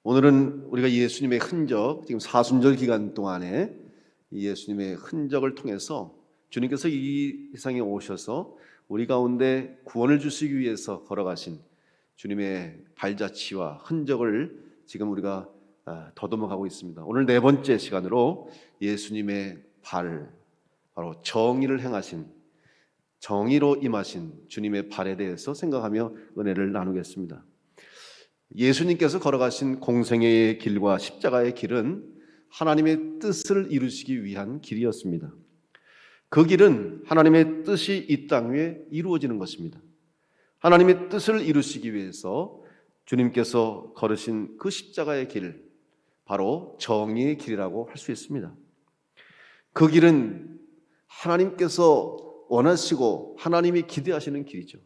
오늘은 우리가 예수님의 흔적, 지금 사순절 기간 동안에 예수님의 흔적을 통해서 주님께서 이 세상에 오셔서 우리 가운데 구원을 주시기 위해서 걸어가신 주님의 발자취와 흔적을 지금 우리가 더듬어 가고 있습니다. 오늘 네 번째 시간으로 예수님의 발, 바로 정의를 행하신, 정의로 임하신 주님의 발에 대해서 생각하며 은혜를 나누겠습니다. 예수님께서 걸어가신 공생애의 길과 십자가의 길은 하나님의 뜻을 이루시기 위한 길이었습니다. 그 길은 하나님의 뜻이 이 땅 위에 이루어지는 것입니다. 하나님의 뜻을 이루시기 위해서 주님께서 걸으신 그 십자가의 길, 바로 정의의 길이라고 할 수 있습니다. 그 길은 하나님께서 원하시고 하나님이 기대하시는 길이죠.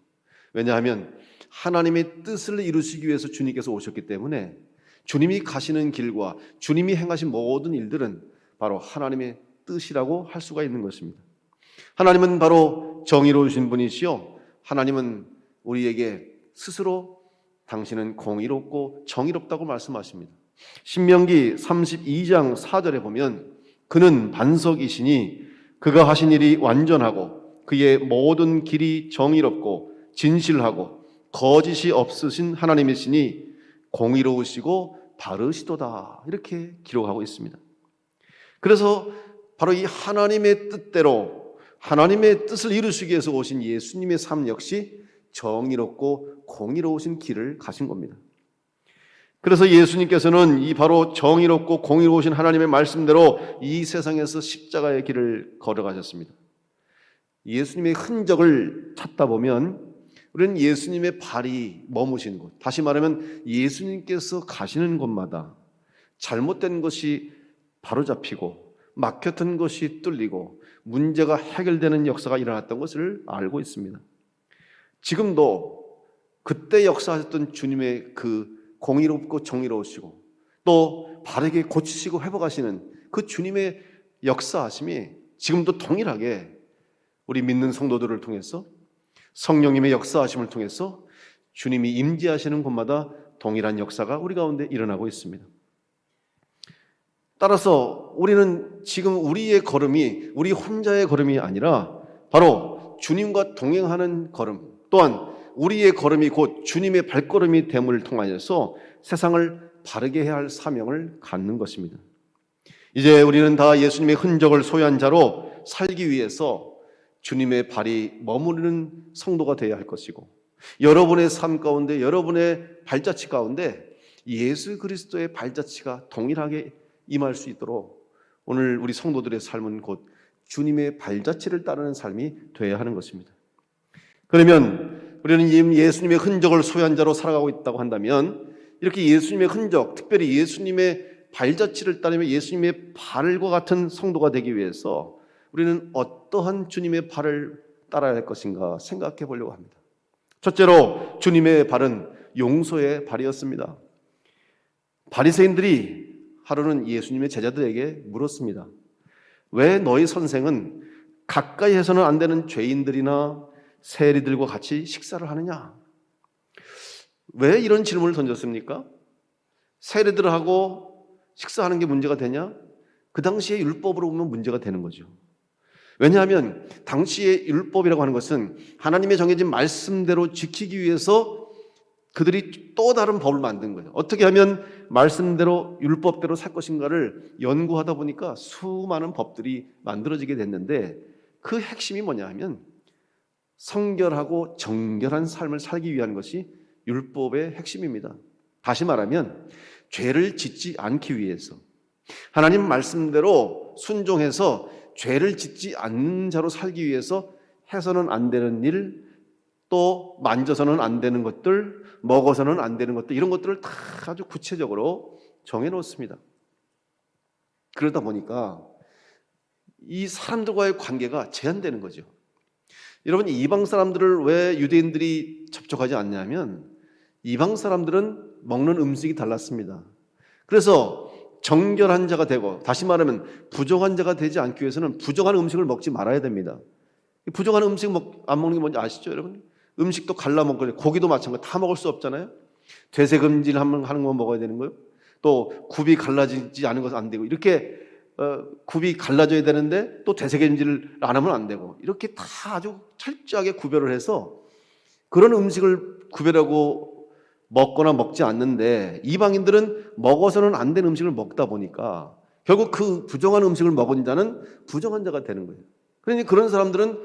왜냐하면 하나님의 뜻을 이루시기 위해서 주님께서 오셨기 때문에 주님이 가시는 길과 주님이 행하신 모든 일들은 바로 하나님의 뜻이라고 할 수가 있는 것입니다. 하나님은 바로 정의로우신 분이시요, 하나님은 우리에게 스스로 당신은 공의롭고 정의롭다고 말씀하십니다. 신명기 32장 4절에 보면 그는 반석이시니 그가 하신 일이 완전하고 그의 모든 길이 정의롭고 진실하고 거짓이 없으신 하나님이시니 공의로우시고 바르시도다, 이렇게 기록하고 있습니다. 그래서 바로 이 하나님의 뜻대로 하나님의 뜻을 이루시기 위해서 오신 예수님의 삶 역시 정의롭고 공의로우신 길을 가신 겁니다. 그래서 예수님께서는 이 바로 정의롭고 공의로우신 하나님의 말씀대로 이 세상에서 십자가의 길을 걸어가셨습니다. 예수님의 흔적을 찾다 보면 우리는 예수님의 발이 머무신 곳, 다시 말하면 예수님께서 가시는 곳마다 잘못된 것이 바로잡히고 막혔던 것이 뚫리고 문제가 해결되는 역사가 일어났던 것을 알고 있습니다. 지금도 그때 역사하셨던 주님의 그 공의롭고 정의로우시고 또 바르게 고치시고 회복하시는 그 주님의 역사하심이 지금도 동일하게 우리 믿는 성도들을 통해서, 성령님의 역사하심을 통해서 주님이 임재하시는 곳마다 동일한 역사가 우리 가운데 일어나고 있습니다. 따라서 우리는 지금 우리의 걸음이 우리 혼자의 걸음이 아니라 바로 주님과 동행하는 걸음, 또한 우리의 걸음이 곧 주님의 발걸음이 됨을 통하여서 세상을 바르게 해야 할 사명을 갖는 것입니다. 이제 우리는 다 예수님의 흔적을 소유한 자로 살기 위해서 주님의 발이 머무르는 성도가 되어야 할 것이고, 여러분의 삶 가운데, 여러분의 발자취 가운데 예수 그리스도의 발자취가 동일하게 임할 수 있도록 오늘 우리 성도들의 삶은 곧 주님의 발자취를 따르는 삶이 되어야 하는 것입니다. 그러면 우리는 예수님의 흔적을 소유한 자로 살아가고 있다고 한다면, 이렇게 예수님의 흔적, 특별히 예수님의 발자취를 따르며 예수님의 발과 같은 성도가 되기 위해서 우리는 어떠한 주님의 발을 따라야 할 것인가 생각해 보려고 합니다. 첫째로 주님의 발은 용서의 발이었습니다. 바리새인들이 하루는 예수님의 제자들에게 물었습니다. 왜 너희 선생은 가까이 해서는 안 되는 죄인들이나 세리들과 같이 식사를 하느냐? 왜 이런 질문을 던졌습니까? 세리들하고 식사하는 게 문제가 되냐? 그 당시에 율법으로 보면 문제가 되는 거죠. 왜냐하면 당시의 율법이라고 하는 것은 하나님의 정해진 말씀대로 지키기 위해서 그들이 또 다른 법을 만든 거예요. 어떻게 하면 말씀대로 율법대로 살 것인가를 연구하다 보니까 수많은 법들이 만들어지게 됐는데, 그 핵심이 뭐냐 하면 성결하고 정결한 삶을 살기 위한 것이 율법의 핵심입니다. 다시 말하면 죄를 짓지 않기 위해서, 하나님 말씀대로 순종해서 죄를 짓지 않는 자로 살기 위해서 해서는 안 되는 일, 또 만져서는 안 되는 것들, 먹어서는 안 되는 것들, 이런 것들을 다 아주 구체적으로 정해놓습니다. 그러다 보니까 이 사람들과의 관계가 제한되는 거죠. 여러분, 이방 사람들을 왜 유대인들이 접촉하지 않냐면 이방 사람들은 먹는 음식이 달랐습니다. 그래서 정결한 자가 되고, 다시 말하면 부정한 자가 되지 않기 위해서는 부정한 음식을 먹지 말아야 됩니다. 부정한 음식 안 먹는 게 뭔지 아시죠, 여러분? 음식도 갈라 먹고, 고기도 마찬가지, 다 먹을 수 없잖아요. 되새금질 하는 거 먹어야 되는 거예요. 또 굽이 갈라지지 않은 것은 안 되고, 이렇게 굽이 갈라져야 되는데 또 되새김질을 안 하면 안 되고, 이렇게 다 아주 철저하게 구별을 해서 그런 음식을 구별하고 먹거나 먹지 않는데, 이방인들은 먹어서는 안 되는 음식을 먹다 보니까 결국 그 부정한 음식을 먹은 자는 부정한 자가 되는 거예요. 그러니 그런 사람들은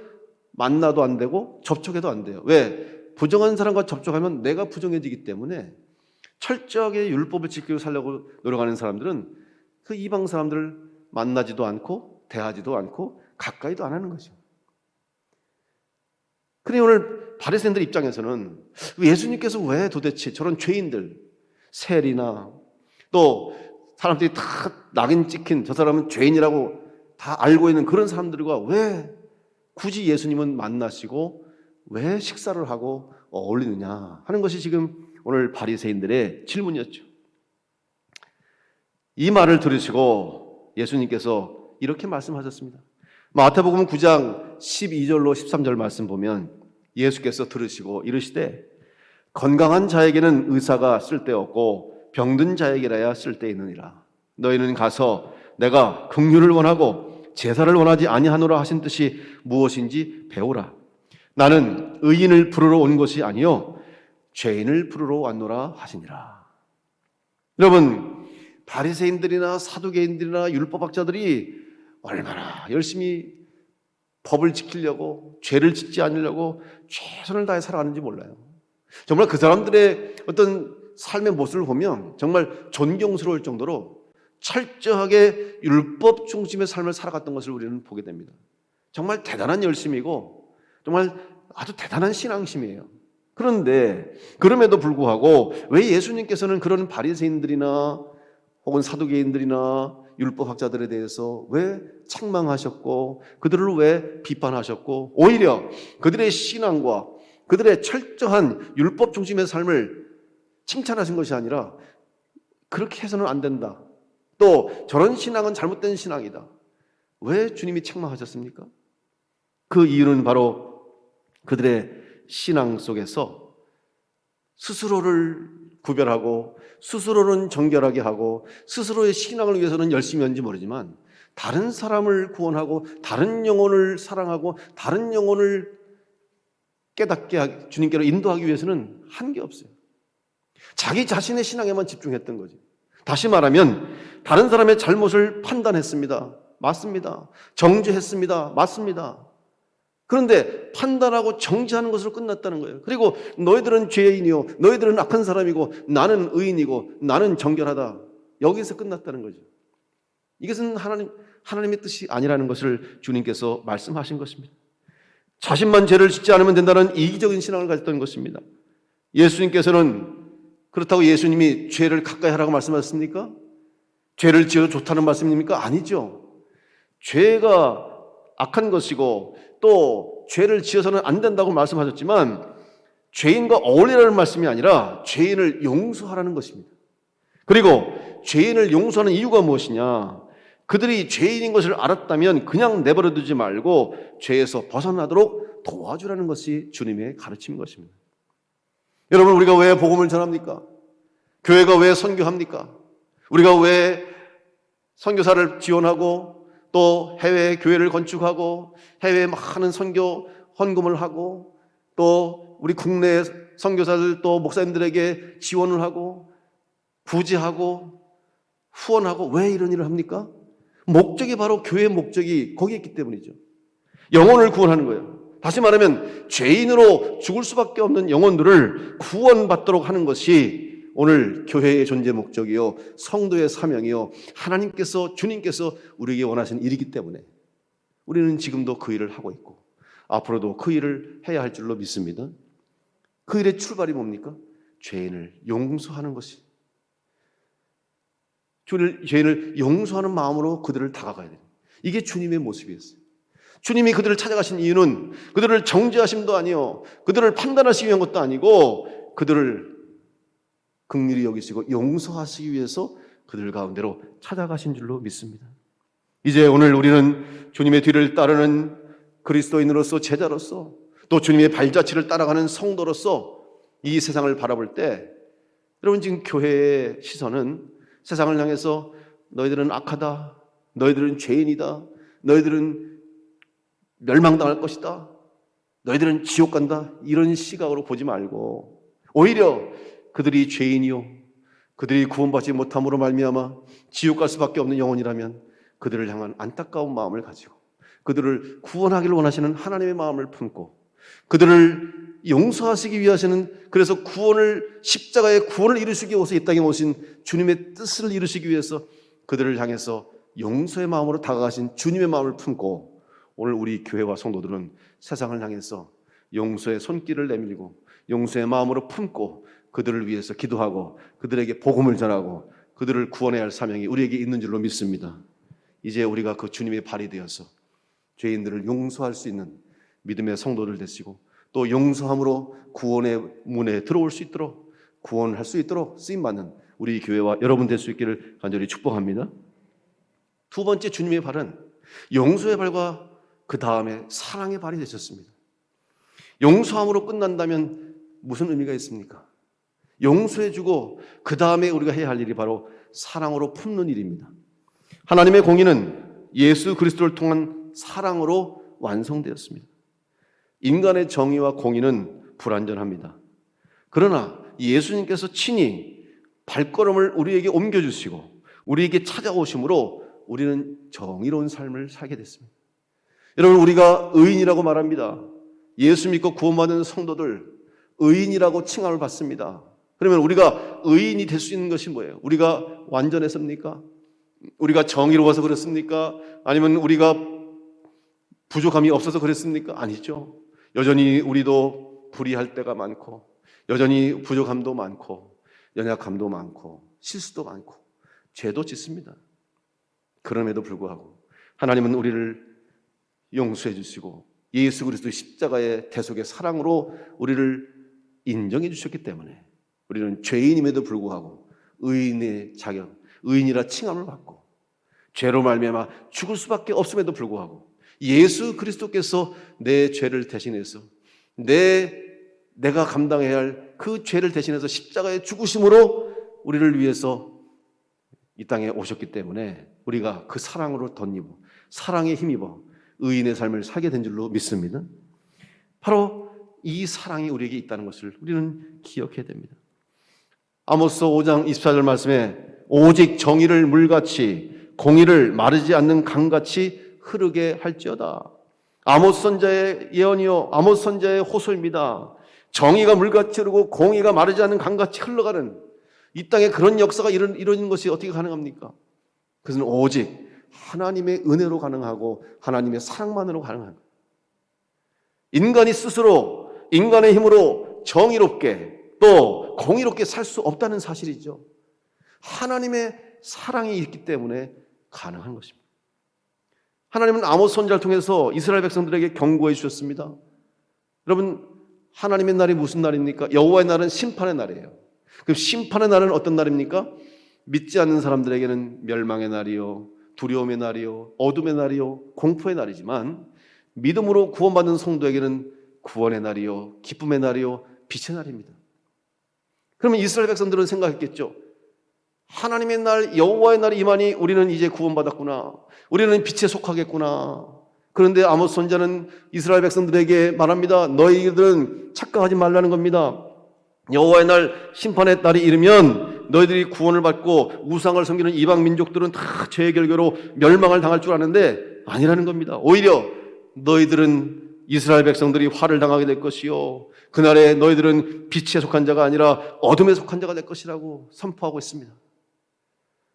만나도 안 되고 접촉해도 안 돼요. 왜? 부정한 사람과 접촉하면 내가 부정해지기 때문에 철저하게 율법을 지키고 살려고 노력하는 사람들은 그 이방 사람들을 만나지도 않고 대하지도 않고 가까이도 안 하는 거죠. 그러니 오늘 바리새인들 입장에서는 예수님께서 왜 도대체 저런 죄인들, 세리나 또 사람들이 다 낙인 찍힌 저 사람은 죄인이라고 다 알고 있는 그런 사람들과 왜 굳이 예수님은 만나시고 왜 식사를 하고 어울리느냐 하는 것이 지금 오늘 바리새인들의 질문이었죠. 이 말을 들으시고 예수님께서 이렇게 말씀하셨습니다. 마태복음 9장 12절로 13절 말씀 보면 예수께서 들으시고 이르시되 건강한 자에게는 의사가 쓸데없고 병든 자에게라야 쓸데있느니라. 너희는 가서 내가 긍휼을 원하고 제사를 원하지 아니하노라 하신 뜻이 무엇인지 배우라. 나는 의인을 부르러 온 것이 아니요 죄인을 부르러 왔노라 하시니라. 여러분, 바리새인들이나 사두개인들이나 율법학자들이 얼마나 열심히 법을 지키려고, 죄를 짓지 않으려고 최선을 다해 살아가는지 몰라요. 정말 그 사람들의 어떤 삶의 모습을 보면 정말 존경스러울 정도로 철저하게 율법 중심의 삶을 살아갔던 것을 우리는 보게 됩니다. 정말 대단한 열심이고 정말 아주 대단한 신앙심이에요. 그런데 그럼에도 불구하고 왜 예수님께서는 그런 바리새인들이나 혹은 사두개인들이나 율법학자들에 대해서 왜 책망하셨고 그들을 왜 비판하셨고 오히려 그들의 신앙과 그들의 철저한 율법 중심의 삶을 칭찬하신 것이 아니라 그렇게 해서는 안 된다, 또 저런 신앙은 잘못된 신앙이다, 왜 주님이 책망하셨습니까? 그 이유는 바로 그들의 신앙 속에서 스스로를 구별하고 스스로는 정결하게 하고 스스로의 신앙을 위해서는 열심히 하는지 모르지만 다른 사람을 구원하고 다른 영혼을 사랑하고 다른 영혼을 깨닫게 주님께로 인도하기 위해서는 한 게 없어요. 자기 자신의 신앙에만 집중했던 거지. 다시 말하면 다른 사람의 잘못을 판단했습니다. 맞습니다. 정죄했습니다. 맞습니다. 그런데 판단하고 정죄하는 것으로 끝났다는 거예요. 그리고 너희들은 죄인이요, 너희들은 악한 사람이고 나는 의인이고 나는 정결하다, 여기서 끝났다는 거죠. 이것은 하나님의 뜻이 아니라는 것을 주님께서 말씀하신 것입니다. 자신만 죄를 짓지 않으면 된다는 이기적인 신앙을 가졌던 것입니다. 예수님께서는 그렇다고 예수님이 죄를 가까이 하라고 말씀하셨습니까? 죄를 지어도 좋다는 말씀입니까? 아니죠. 죄가 악한 것이고 또 죄를 지어서는 안 된다고 말씀하셨지만 죄인과 어울리라는 말씀이 아니라 죄인을 용서하라는 것입니다. 그리고 죄인을 용서하는 이유가 무엇이냐? 그들이 죄인인 것을 알았다면 그냥 내버려두지 말고 죄에서 벗어나도록 도와주라는 것이 주님의 가르침인 것입니다. 여러분, 우리가 왜 복음을 전합니까? 교회가 왜 선교합니까? 우리가 왜 선교사를 지원하고 또 해외 교회를 건축하고 해외에 많은 선교 헌금을 하고 또 우리 국내 선교사들 또 목사님들에게 지원을 하고 부지하고 후원하고 왜 이런 일을 합니까? 목적이 바로 교회의 목적이 거기에 있기 때문이죠. 영혼을 구원하는 거예요. 다시 말하면 죄인으로 죽을 수밖에 없는 영혼들을 구원받도록 하는 것이 오늘 교회의 존재 목적이요, 성도의 사명이요, 하나님께서, 주님께서 우리에게 원하시는 일이기 때문에 우리는 지금도 그 일을 하고 있고 앞으로도 그 일을 해야 할 줄로 믿습니다. 그 일의 출발이 뭡니까? 죄인을 용서하는 것이, 죄인을 용서하는 마음으로 그들을 다가가야 됩니다. 이게 주님의 모습이었어요. 주님이 그들을 찾아가신 이유는 그들을 정죄하심도 아니요, 그들을 판단하시기 위한 것도 아니고 그들을 긍휼히 여기시고 용서하시기 위해서 그들 가운데로 찾아가신 줄로 믿습니다. 이제 오늘 우리는 주님의 뒤를 따르는 그리스도인으로서, 제자로서, 또 주님의 발자취를 따라가는 성도로서 이 세상을 바라볼 때 여러분, 지금 교회의 시선은 세상을 향해서 너희들은 악하다, 너희들은 죄인이다, 너희들은 멸망당할 것이다, 너희들은 지옥 간다, 이런 시각으로 보지 말고 오히려 그들이 죄인이요 그들이 구원받지 못함으로 말미암아 지옥 갈 수밖에 없는 영혼이라면 그들을 향한 안타까운 마음을 가지고 그들을 구원하기를 원하시는 하나님의 마음을 품고 그들을 용서하시기 위하시는, 그래서 구원을, 십자가의 구원을 이루시기 위해서 이 땅에 오신 주님의 뜻을 이루시기 위해서 그들을 향해서 용서의 마음으로 다가가신 주님의 마음을 품고 오늘 우리 교회와 성도들은 세상을 향해서 용서의 손길을 내밀고 용서의 마음으로 품고 그들을 위해서 기도하고 그들에게 복음을 전하고 그들을 구원해야 할 사명이 우리에게 있는 줄로 믿습니다. 이제 우리가 그 주님의 발이 되어서 죄인들을 용서할 수 있는 믿음의 성도들 되시고 또 용서함으로 구원의 문에 들어올 수 있도록, 구원할 수 있도록 쓰임받는 우리 교회와 여러분 될 수 있기를 간절히 축복합니다. 두 번째 주님의 발은 용서의 발과 그 다음에 사랑의 발이 되셨습니다. 용서함으로 끝난다면 무슨 의미가 있습니까? 용서해주고 그 다음에 우리가 해야 할 일이 바로 사랑으로 품는 일입니다. 하나님의 공의는 예수 그리스도를 통한 사랑으로 완성되었습니다. 인간의 정의와 공의는 불완전합니다. 그러나 예수님께서 친히 발걸음을 우리에게 옮겨주시고 우리에게 찾아오심으로 우리는 정의로운 삶을 살게 됐습니다. 여러분, 우리가 의인이라고 말합니다. 예수 믿고 구원받은 성도들 의인이라고 칭함을 받습니다. 그러면 우리가 의인이 될 수 있는 것이 뭐예요? 우리가 완전했습니까? 우리가 정의로워서 그렇습니까? 아니면 우리가 부족함이 없어서 그랬습니까? 아니죠. 여전히 우리도 불의할 때가 많고 여전히 부족함도 많고 연약함도 많고 실수도 많고 죄도 짓습니다. 그럼에도 불구하고 하나님은 우리를 용서해 주시고 예수 그리스도의 십자가의 대속의 사랑으로 우리를 인정해 주셨기 때문에 우리는 죄인임에도 불구하고 의인의 자격, 의인이라 칭함을 받고 죄로 말미암아 죽을 수밖에 없음에도 불구하고 예수 그리스도께서 내 죄를 대신해서 내가 감당해야 할 그 죄를 대신해서 십자가에 죽으심으로 우리를 위해서 이 땅에 오셨기 때문에 우리가 그 사랑으로 덧입어 사랑에 힘입어 의인의 삶을 살게 된 줄로 믿습니다. 바로 이 사랑이 우리에게 있다는 것을 우리는 기억해야 됩니다. 아모스 5장 24절 말씀에 오직 정의를 물같이 공의를 마르지 않는 강같이 흐르게 할지어다. 아모스 선자의 예언이요 아모스 선자의 호소입니다. 정의가 물같이 흐르고 공의가 마르지 않는 강같이 흘러가는 이 땅에 그런 역사가 이루어지는 것이 어떻게 가능합니까? 그것은 오직 하나님의 은혜로 가능하고 하나님의 사랑만으로 가능한 거예요. 인간이 스스로 인간의 힘으로 정의롭게 또 공의롭게 살 수 없다는 사실이죠. 하나님의 사랑이 있기 때문에 가능한 것입니다. 하나님은 아모스 선지자를 통해서 이스라엘 백성들에게 경고해 주셨습니다. 여러분, 하나님의 날이 무슨 날입니까? 여호와의 날은 심판의 날이에요. 그럼 심판의 날은 어떤 날입니까? 믿지 않는 사람들에게는 멸망의 날이요, 두려움의 날이요, 어둠의 날이요, 공포의 날이지만 믿음으로 구원받는 성도에게는 구원의 날이요, 기쁨의 날이요, 빛의 날입니다. 그러면 이스라엘 백성들은 생각했겠죠. 하나님의 날, 여호와의 날이 임하니 우리는 이제 구원받았구나. 우리는 빛에 속하겠구나. 그런데 아모스 선지자는 이스라엘 백성들에게 말합니다. 너희들은 착각하지 말라는 겁니다. 여호와의 날, 심판의 날이 이르면 너희들이 구원을 받고 우상을 섬기는 이방 민족들은 다 죄의 결과로 멸망을 당할 줄 아는데 아니라는 겁니다. 오히려 너희들은 이스라엘 백성들이 화를 당하게 될 것이요, 그날에 너희들은 빛에 속한 자가 아니라 어둠에 속한 자가 될 것이라고 선포하고 있습니다.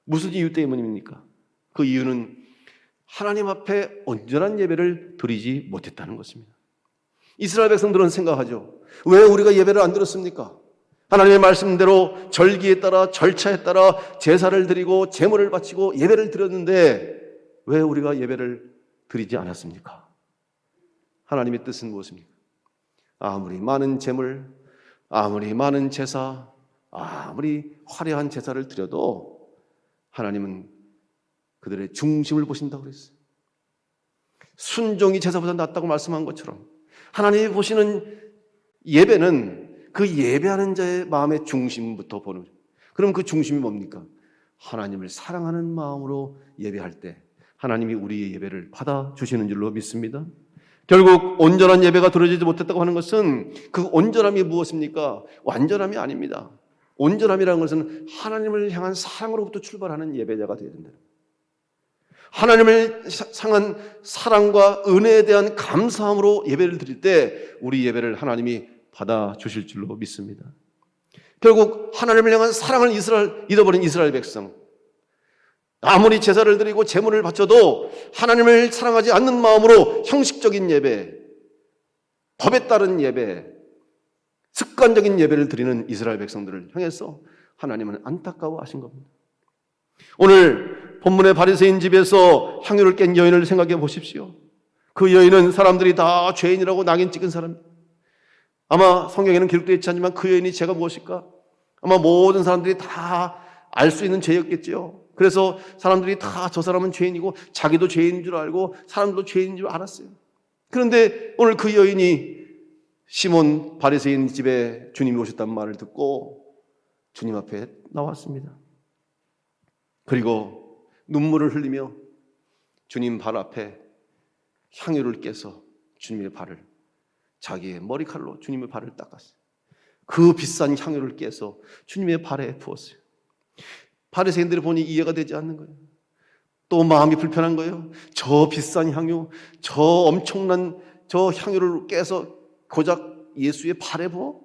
무슨 이유 때문입니까? 그 이유는 하나님 앞에 온전한 예배를 드리지 못했다는 것입니다. 이스라엘 백성들은 생각하죠. 왜 우리가 예배를 안 드렸습니까? 하나님의 말씀대로 절기에 따라 절차에 따라 제사를 드리고 제물을 바치고 예배를 드렸는데 왜 우리가 예배를 드리지 않았습니까? 하나님의 뜻은 무엇입니까? 아무리 많은 제물, 아무리 많은 제사, 아무리 화려한 제사를 드려도 하나님은 그들의 중심을 보신다고 그랬어요. 순종이 제사보다 낫다고 말씀한 것처럼 하나님이 보시는 예배는 그 예배하는 자의 마음의 중심부터 보는 거예요. 그럼 그 중심이 뭡니까? 하나님을 사랑하는 마음으로 예배할 때 하나님이 우리의 예배를 받아주시는 줄로 믿습니다. 결국 온전한 예배가 드려지지 못했다고 하는 것은 그 온전함이 무엇입니까? 완전함이 아닙니다. 온전함이라는 것은 하나님을 향한 사랑으로부터 출발하는 예배자가 되어야 된다. 하나님을 향한 사랑과 은혜에 대한 감사함으로 예배를 드릴 때 우리 예배를 하나님이 받아주실 줄로 믿습니다. 결국 하나님을 향한 사랑을 잃어버린 이스라엘 백성, 아무리 제사를 드리고 제물을 바쳐도 하나님을 사랑하지 않는 마음으로 형식적인 예배, 법에 따른 예배, 습관적인 예배를 드리는 이스라엘 백성들을 향해서 하나님은 안타까워하신 겁니다. 오늘 본문의 바리새인 집에서 향유를 깬 여인을 생각해 보십시오. 그 여인은 사람들이 다 죄인이라고 낙인 찍은 사람입니다. 아마 성경에는 기록되어 있지 않지만 그 여인이 죄가 무엇일까? 아마 모든 사람들이 다 알 수 있는 죄였겠죠. 그래서 사람들이 다 저 사람은 죄인이고 자기도 죄인인 줄 알고 사람들도 죄인인 줄 알았어요. 그런데 오늘 그 여인이 시몬 바리새인 집에 주님이 오셨다는 말을 듣고 주님 앞에 나왔습니다. 그리고 눈물을 흘리며 주님 발 앞에 향유를 깨서 주님의 발을 자기의 머리칼로 주님의 발을 닦았어요. 그 비싼 향유를 깨서 주님의 발에 부었어요. 바리새인들이 보니 이해가 되지 않는 거예요. 또 마음이 불편한 거예요. 저 비싼 향유, 저 엄청난 저 향유를 깨서 고작 예수의 발에 부어?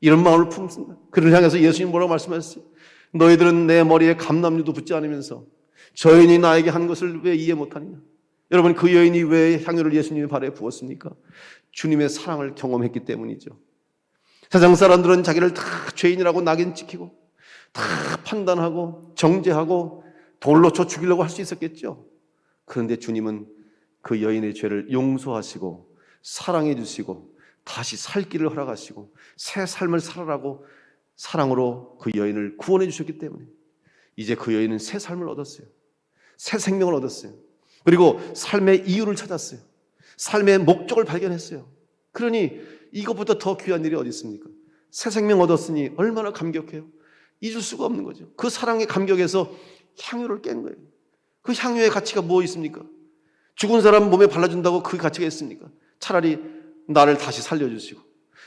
이런 마음을 품습니다. 그를 향해서 예수님 뭐라고 말씀하셨어요? 너희들은 내 머리에 감람류도 붙지 않으면서 저 여인이 나에게 한 것을 왜 이해 못하느냐? 여러분, 그 여인이 왜 향유를 예수님의 발에 부었습니까? 주님의 사랑을 경험했기 때문이죠. 세상 사람들은 자기를 다 죄인이라고 낙인 찍히고 다 판단하고 정죄하고 돌로 쳐 죽이려고 할 수 있었겠죠. 그런데 주님은 그 여인의 죄를 용서하시고 사랑해 주시고 다시 살 길을 허락하시고 새 삶을 살아라고 사랑으로 그 여인을 구원해 주셨기 때문에 이제 그 여인은 새 삶을 얻었어요. 새 생명을 얻었어요. 그리고 삶의 이유를 찾았어요. 삶의 목적을 발견했어요. 그러니 이것보다 더 귀한 일이 어디 있습니까? 새 생명 얻었으니 얼마나 감격해요. 잊을 수가 없는 거죠. 그 사랑의 감격에서 향유를 깬 거예요. 그 향유의 가치가 뭐 있습니까? 죽은 사람 몸에 발라준다고 그 가치가 있습니까? 차라리 나를 다시 살려주시고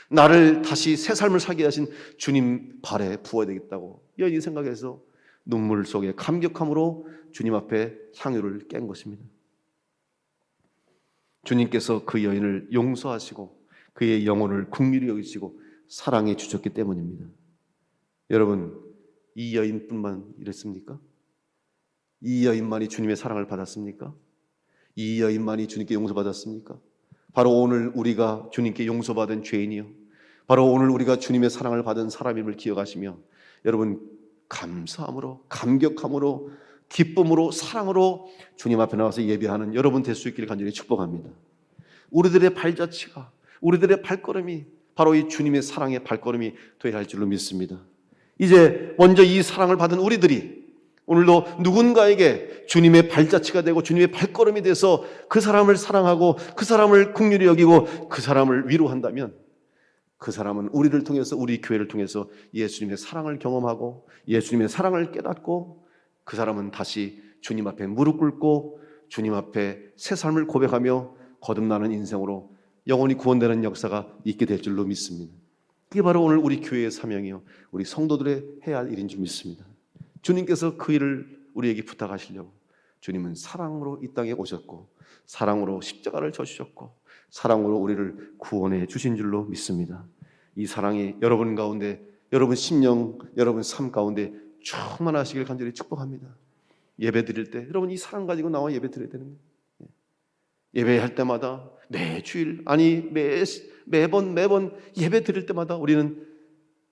나를 다시 새 삶을 살게 하신 주님 발에 부어야 되겠다고 여인이 생각해서 눈물 속에 감격함으로 주님 앞에 향유를 깬 것입니다. 주님께서 그 여인을 용서하시고 그의 영혼을 긍휼히 여기시고 사랑해 주셨기 때문입니다. 여러분, 이 여인뿐만 이랬습니까? 이 여인만이 주님의 사랑을 받았습니까? 이 여인만이 주님께 용서받았습니까? 바로 오늘 우리가 주님께 용서받은 죄인이요, 바로 오늘 우리가 주님의 사랑을 받은 사람임을 기억하시며 여러분, 감사함으로, 감격함으로, 기쁨으로, 사랑으로 주님 앞에 나와서 예배하는 여러분 될 수 있기를 간절히 축복합니다. 우리들의 발자취가, 우리들의 발걸음이 바로 이 주님의 사랑의 발걸음이 되어야 할 줄로 믿습니다. 이제 먼저 이 사랑을 받은 우리들이 오늘도 누군가에게 주님의 발자취가 되고 주님의 발걸음이 돼서 그 사람을 사랑하고 그 사람을 긍휼히 여기고 그 사람을 위로한다면 그 사람은 우리를 통해서, 우리 교회를 통해서 예수님의 사랑을 경험하고 예수님의 사랑을 깨닫고 그 사람은 다시 주님 앞에 무릎 꿇고 주님 앞에 새 삶을 고백하며 거듭나는 인생으로 영원히 구원되는 역사가 있게 될 줄로 믿습니다. 그게 바로 오늘 우리 교회의 사명이요, 우리 성도들의 해야 할 일인 줄 믿습니다. 주님께서 그 일을 우리에게 부탁하시려고 주님은 사랑으로 이 땅에 오셨고 사랑으로 십자가를 져주셨고 사랑으로 우리를 구원해 주신 줄로 믿습니다. 이 사랑이 여러분 가운데, 여러분 심령, 여러분 삶 가운데 충만하시길 간절히 축복합니다. 예배 드릴 때 여러분 이 사랑 가지고 나와 예배 드려야 되는 거예요. 예배할 때마다 매주일, 아니 매번 예배 드릴 때마다 우리는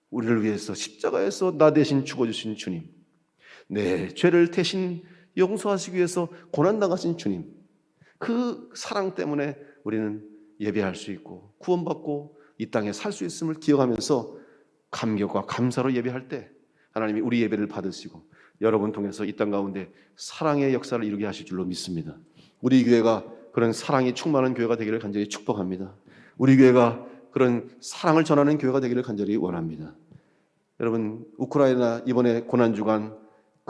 우리를 위해서 십자가에서 나 대신 죽어주신 주님, 내 죄를 대신 용서하시기 위해서 고난당하신 주님, 그 사랑 때문에 우리는 예배할 수 있고 구원받고 이 땅에 살 수 있음을 기억하면서 감격과 감사로 예배할 때 하나님이 우리 예배를 받으시고 여러분 통해서 이 땅 가운데 사랑의 역사를 이루게 하실 줄로 믿습니다. 우리 교회가 그런 사랑이 충만한 교회가 되기를 간절히 축복합니다. 우리 교회가 그런 사랑을 전하는 교회가 되기를 간절히 원합니다. 여러분, 우크라이나 이번에 고난주간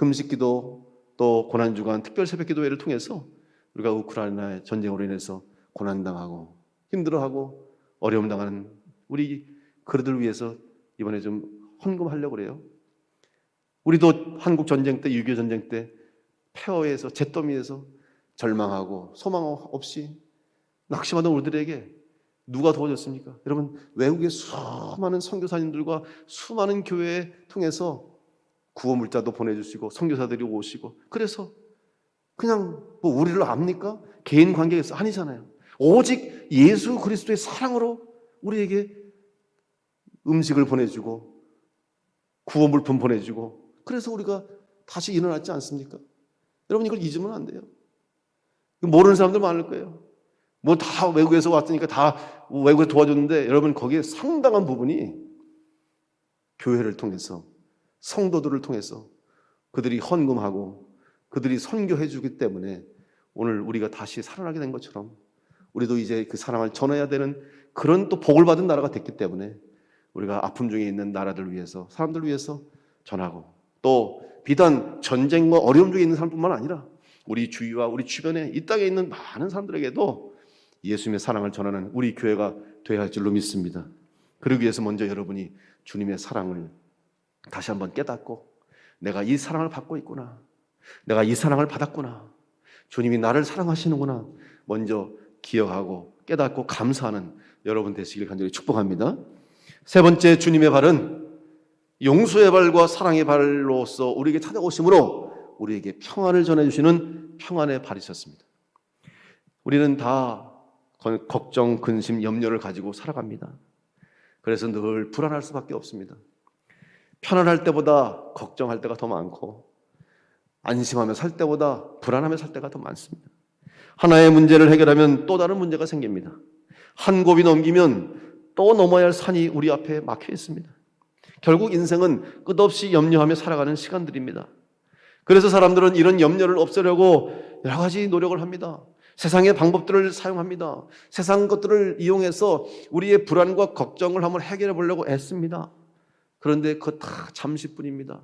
금식기도 또 고난주간 특별 새벽기도회를 통해서 우리가 우크라이나의 전쟁으로 인해서 고난당하고 힘들어하고 어려움 당하는 우리 그들을 위해서 이번에 좀 헌금하려고 그래요. 우리도 한국 전쟁 때, 6.25 전쟁 때 폐허에서 잿더미에서 절망하고 소망 없이 낙심하던 우리들에게 누가 도와줬습니까? 여러분, 외국의 수많은 선교사님들과 수많은 교회 통해서 구호 물자도 보내주시고 선교사들이 오시고, 그래서 그냥 뭐 우리를 압니까? 개인 관계에서 아니잖아요. 오직 예수 그리스도의 사랑으로 우리에게 음식을 보내주고 구호 물품 보내주고, 그래서 우리가 다시 일어났지 않습니까? 여러분, 이걸 잊으면 안 돼요. 모르는 사람들 많을 거예요. 뭐 다 외국에서 왔으니까 다 외국에서 도와줬는데, 여러분, 거기에 상당한 부분이 교회를 통해서, 성도들을 통해서 그들이 헌금하고 그들이 선교해 주기 때문에 오늘 우리가 다시 살아나게 된 것처럼 우리도 이제 그 사랑을 전해야 되는 그런 또 복을 받은 나라가 됐기 때문에 우리가 아픔 중에 있는 나라들 위해서, 사람들 위해서 전하고, 또 비단 전쟁과 어려움 중에 있는 사람뿐만 아니라 우리 주위와 우리 주변에 이 땅에 있는 많은 사람들에게도 예수님의 사랑을 전하는 우리 교회가 되어야 할 줄로 믿습니다. 그러기 위해서 먼저 여러분이 주님의 사랑을 다시 한번 깨닫고, 내가 이 사랑을 받고 있구나, 내가 이 사랑을 받았구나, 주님이 나를 사랑하시는구나, 먼저 기억하고 깨닫고 감사하는 여러분 되시길 간절히 축복합니다. 세 번째, 주님의 발은 용서의 발과 사랑의 발로서 우리에게 찾아오심으로 우리에게 평안을 전해주시는 평안의 발이셨습니다. 우리는 다 걱정, 근심, 염려를 가지고 살아갑니다. 그래서 늘 불안할 수밖에 없습니다. 편안할 때보다 걱정할 때가 더 많고, 안심하며 살 때보다 불안하며 살 때가 더 많습니다. 하나의 문제를 해결하면 또 다른 문제가 생깁니다. 한 곱이 넘기면 또 넘어야 할 산이 우리 앞에 막혀 있습니다. 결국 인생은 끝없이 염려하며 살아가는 시간들입니다. 그래서 사람들은 이런 염려를 없애려고 여러 가지 노력을 합니다. 세상의 방법들을 사용합니다. 세상 것들을 이용해서 우리의 불안과 걱정을 한번 해결해 보려고 애씁니다. 그런데 그거 다 잠시뿐입니다.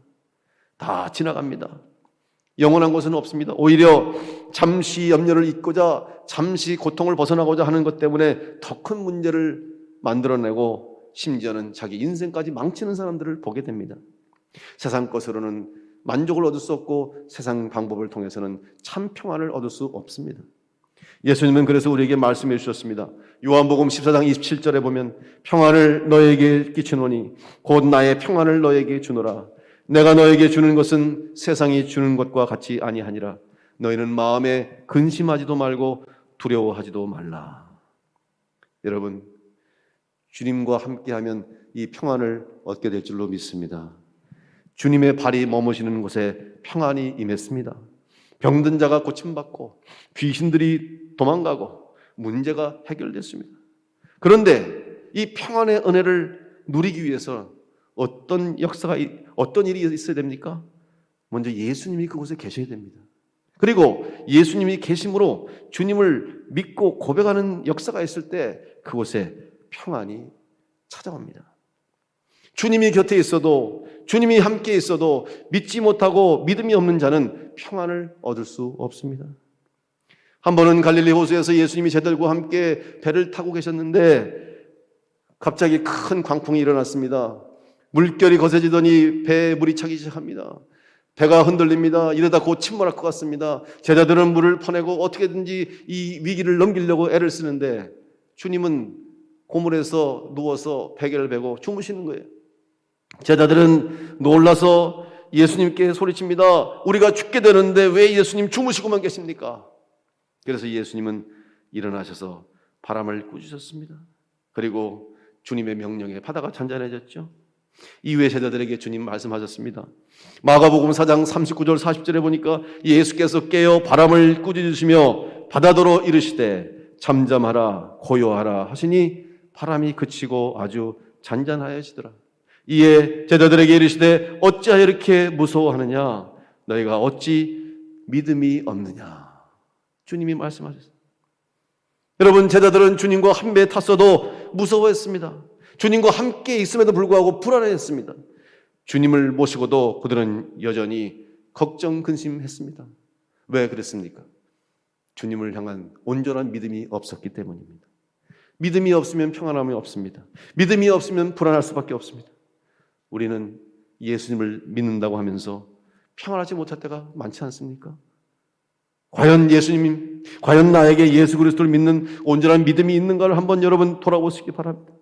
다 지나갑니다. 영원한 것은 없습니다. 오히려 잠시 염려를 잊고자, 잠시 고통을 벗어나고자 하는 것 때문에 더 큰 문제를 만들어내고 심지어는 자기 인생까지 망치는 사람들을 보게 됩니다. 세상 것으로는 만족을 얻을 수 없고 세상 방법을 통해서는 참 평안을 얻을 수 없습니다. 예수님은 그래서 우리에게 말씀해 주셨습니다. 요한복음 14장 27절에 보면 평안을 너에게 끼치노니 곧 나의 평안을 너에게 주노라. 내가 너에게 주는 것은 세상이 주는 것과 같이 아니하니라. 너희는 마음에 근심하지도 말고 두려워하지도 말라. 여러분, 주님과 함께하면 이 평안을 얻게 될 줄로 믿습니다. 주님의 발이 머무시는 곳에 평안이 임했습니다. 병든 자가 고침받고 귀신들이 도망가고 문제가 해결됐습니다. 그런데 이 평안의 은혜를 누리기 위해서 어떤 일이 있어야 됩니까? 먼저 예수님이 그곳에 계셔야 됩니다. 그리고 예수님이 계심으로 주님을 믿고 고백하는 역사가 있을 때 그곳에 평안이 찾아옵니다. 주님이 곁에 있어도, 주님이 함께 있어도 믿지 못하고 믿음이 없는 자는 평안을 얻을 수 없습니다. 한 번은 갈릴리 호수에서 예수님이 제자들과 함께 배를 타고 계셨는데 갑자기 큰 광풍이 일어났습니다. 물결이 거세지더니 배에 물이 차기 시작합니다. 배가 흔들립니다. 이러다 곧 침몰할 것 같습니다. 제자들은 물을 퍼내고 어떻게든지 이 위기를 넘기려고 애를 쓰는데 주님은 고물에서 누워서 베개를 베고 주무시는 거예요. 제자들은 놀라서 예수님께 소리칩니다. 우리가 죽게 되는데 왜 예수님 주무시고만 계십니까? 그래서 예수님은 일어나셔서 바람을 꾸짖으셨습니다. 그리고 주님의 명령에 바다가 잔잔해졌죠. 이후에 제자들에게 주님 말씀하셨습니다. 마가복음 4장 39절 40절에 보니까 예수께서 깨어 바람을 꾸짖으시며 바다더러 이르시되 잠잠하라 고요하라 하시니 바람이 그치고 아주 잔잔하여지더라. 이에 제자들에게 이르시되 어찌하여 이렇게 무서워하느냐? 너희가 어찌 믿음이 없느냐? 주님이 말씀하셨습니다. 여러분, 제자들은 주님과 한 배에 탔어도 무서워했습니다. 주님과 함께 있음에도 불구하고 불안해했습니다. 주님을 모시고도 그들은 여전히 걱정, 근심했습니다. 왜 그랬습니까? 주님을 향한 온전한 믿음이 없었기 때문입니다. 믿음이 없으면 평안함이 없습니다. 믿음이 없으면 불안할 수밖에 없습니다. 우리는 예수님을 믿는다고 하면서 평안하지 못할 때가 많지 않습니까? 과연 예수님, 과연 나에게 예수 그리스도를 믿는 온전한 믿음이 있는가를 한번 여러분 돌아보시기 바랍니다.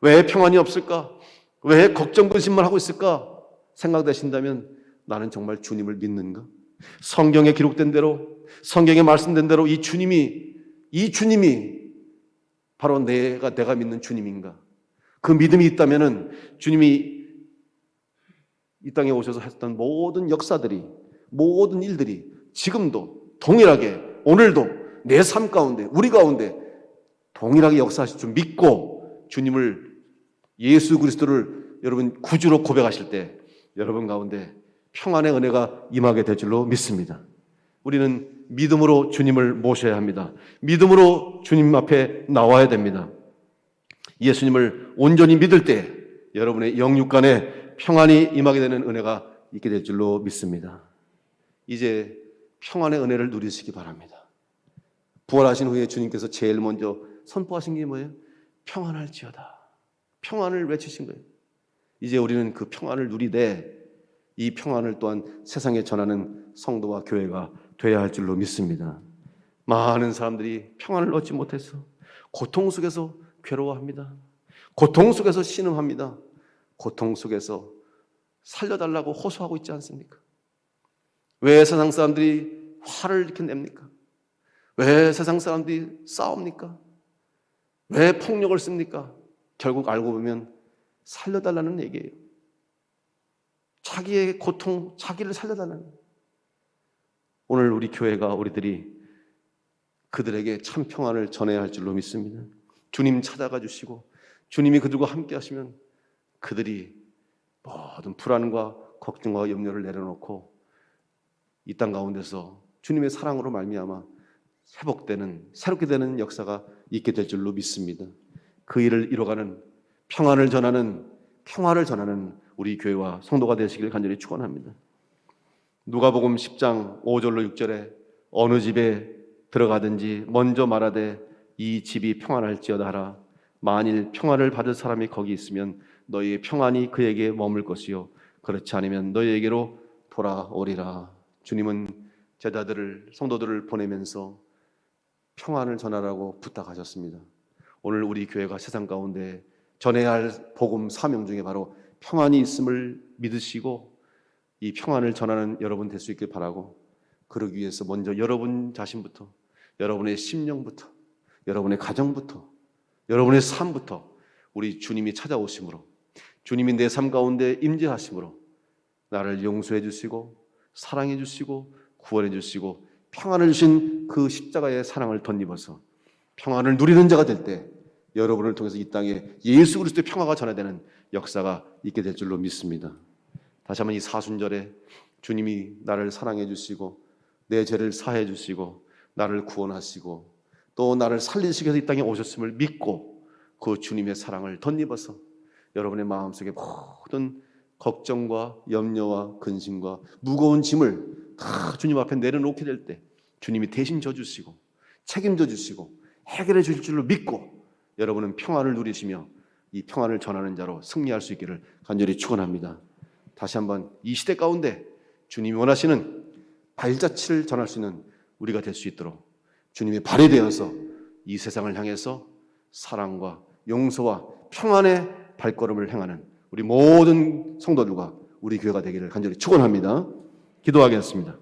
왜 평안이 없을까? 왜 걱정, 근심만 하고 있을까? 생각되신다면 나는 정말 주님을 믿는가? 성경에 기록된 대로, 성경에 말씀된 대로 이 주님이 바로 내가 믿는 주님인가? 그 믿음이 있다면은 주님이 이 땅에 오셔서 했던 모든 역사들이, 모든 일들이 지금도 동일하게 오늘도 내 삶 가운데, 우리 가운데 동일하게 역사하실 줄 믿고 주님을, 예수 그리스도를 여러분 구주로 고백하실 때 여러분 가운데 평안의 은혜가 임하게 될 줄로 믿습니다. 우리는 믿음으로 주님을 모셔야 합니다. 믿음으로 주님 앞에 나와야 됩니다. 예수님을 온전히 믿을 때 여러분의 영육간에 평안이 임하게 되는 은혜가 있게 될 줄로 믿습니다. 이제 평안의 은혜를 누리시기 바랍니다. 부활하신 후에 주님께서 제일 먼저 선포하신 게 뭐예요? 평안할지어다. 평안을 외치신 거예요. 이제 우리는 그 평안을 누리되 이 평안을 또한 세상에 전하는 성도와 교회가 되어야 할 줄로 믿습니다. 많은 사람들이 평안을 얻지 못해서 고통 속에서 괴로워합니다. 고통 속에서 신음합니다. 고통 속에서 살려달라고 호소하고 있지 않습니까? 왜 세상 사람들이 화를 이렇게 냅니까? 왜 세상 사람들이 싸웁니까? 왜 폭력을 씁니까? 결국 알고 보면 살려달라는 얘기예요. 자기의 고통, 자기를 살려달라는 거예요. 오늘 우리 교회가, 우리들이 그들에게 참 평안을 전해야 할 줄로 믿습니다. 주님 찾아가 주시고 주님이 그들과 함께 하시면 그들이 모든 불안과 걱정과 염려를 내려놓고 이 땅 가운데서 주님의 사랑으로 말미암아 회복되는, 새롭게 되는 역사가 있게 될 줄로 믿습니다. 그 일을 이뤄가는, 평안을 전하는, 평화를 전하는 우리 교회와 성도가 되시길 간절히 축원합니다. 누가복음 10장 5절로 6절에 어느 집에 들어가든지 먼저 말하되 이 집이 평안할지어다 하라. 만일 평안을 받을 사람이 거기 있으면 너희의 평안이 그에게 머물 것이요 그렇지 않으면 너희에게로 돌아오리라. 주님은 제자들을, 성도들을 보내면서 평안을 전하라고 부탁하셨습니다. 오늘 우리 교회가 세상 가운데 전해야 할 복음 사명 중에 바로 평안이 있음을 믿으시고 이 평안을 전하는 여러분 될 수 있길 바라고, 그러기 위해서 먼저 여러분 자신부터, 여러분의 심령부터, 여러분의 가정부터, 여러분의 삶부터 우리 주님이 찾아오심으로, 주님이 내 삶 가운데 임재하심으로 나를 용서해 주시고 사랑해 주시고 구원해 주시고 평안을 주신 그 십자가의 사랑을 덧입어서 평안을 누리는 자가 될 때 여러분을 통해서 이 땅에 예수 그리스도의 평화가 전해되는 역사가 있게 될 줄로 믿습니다. 다시 한번 이 사순절에 주님이 나를 사랑해 주시고 내 죄를 사해 주시고 나를 구원하시고 또 나를 살리시기 위해서 이 땅에 오셨음을 믿고 그 주님의 사랑을 덧입어서 여러분의 마음속에 모든 걱정과 염려와 근심과 무거운 짐을 다 주님 앞에 내려놓게 될 때 주님이 대신 져주시고 책임져 주시고 해결해 주실 줄로 믿고 여러분은 평안을 누리시며 이 평안을 전하는 자로 승리할 수 있기를 간절히 축원합니다. 다시 한번 이 시대 가운데 주님이 원하시는 발자취를 전할 수 있는 우리가 될 수 있도록 주님의 발이 되어서 이 세상을 향해서 사랑과 용서와 평안의 발걸음을 행하는 우리 모든 성도들과 우리 교회가 되기를 간절히 축원합니다. 기도하겠습니다.